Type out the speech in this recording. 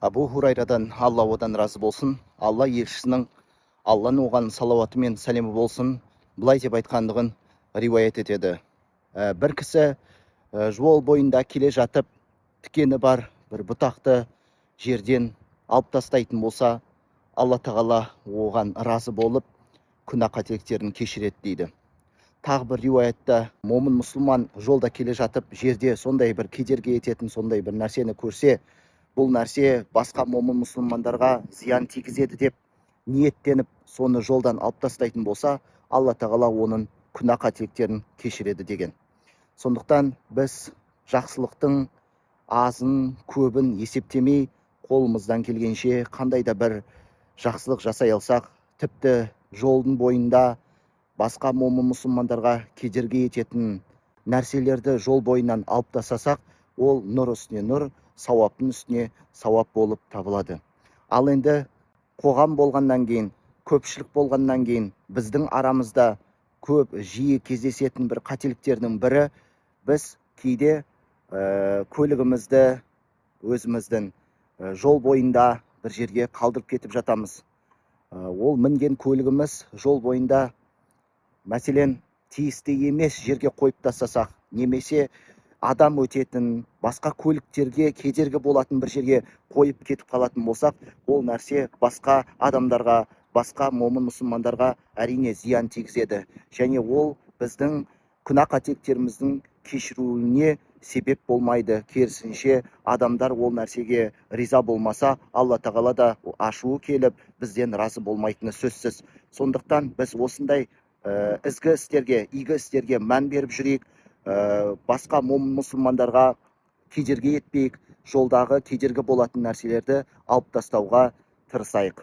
Абу Хурайрадан Алла одан разы болсын, Алла елшісінің Алланың оған салауаты мен сәлемі болсын, былай деп айтқандығын риуаят етеді. Бір кісі жол бойында келе жатып, тікені бар бір бұтақты жерден алып тастайтын болса, Алла тағала оған разы болып, күнә қателіктерін кешіреді дейді. Тағы бір риуаятта момын мұсылман жолда келе жатып, жерде сондай бір кедергі ететін сондай бір нәрсені көрсе, бұл нәрсе басқа момын мұсылмандарға зиян тигізеді деп ниеттеніп, соны жолдан алып тастайтын болса, Алла тағала оның күнә қателіктерін кешіреді деген. Сондықтан біз жақсылықтың азын, көбін есептемей, қолымыздан келгенше қандай да бір жақсылық жасай алсақ, тіпті жолдың бойында басқа момын мұсылмандарға кедергі ететін нәрселерді жол бойынан алып тастасақ, ол нұр үстіне нұр, сауаптың үстіне сауап болып табылады. Ал енді қоғам болғаннан кейін, көпшілік болғаннан кейін, біздің арамызда көп жиі кездесетін бір қателіктердің бірі, біз кейде көлігімізді өзіміздің жол бойында бір жерге қалдырып кетіп жатамыз. Ол мінген көлігіміз жол бойында мәселен тиісті емес жерге қойып тастасақ, немесе адам өтетін, басқа көліктерге кедергі болатын бір жерге қойып кетіп қалатын болсақ, ол нәрсе басқа адамдарға, басқа момын мұсылмандарға әрине зиян тигізеді. Және ол біздің күнә қателіктеріміздің кешіруіне себеп болмайды. Керісінше, адамдар ол нәрсеге риза болмаса, Алла тағала да ашуы келіп, бізден разы болмайтыны сөзсіз. Сондықтан біз осындай ізгі істерге, игі істерге мән беріп жүрейік, басқа момын мұсылмандарға кедергі етпейік, жолдағы кедергі болатын нәрселерді алып тастауға тырысайық.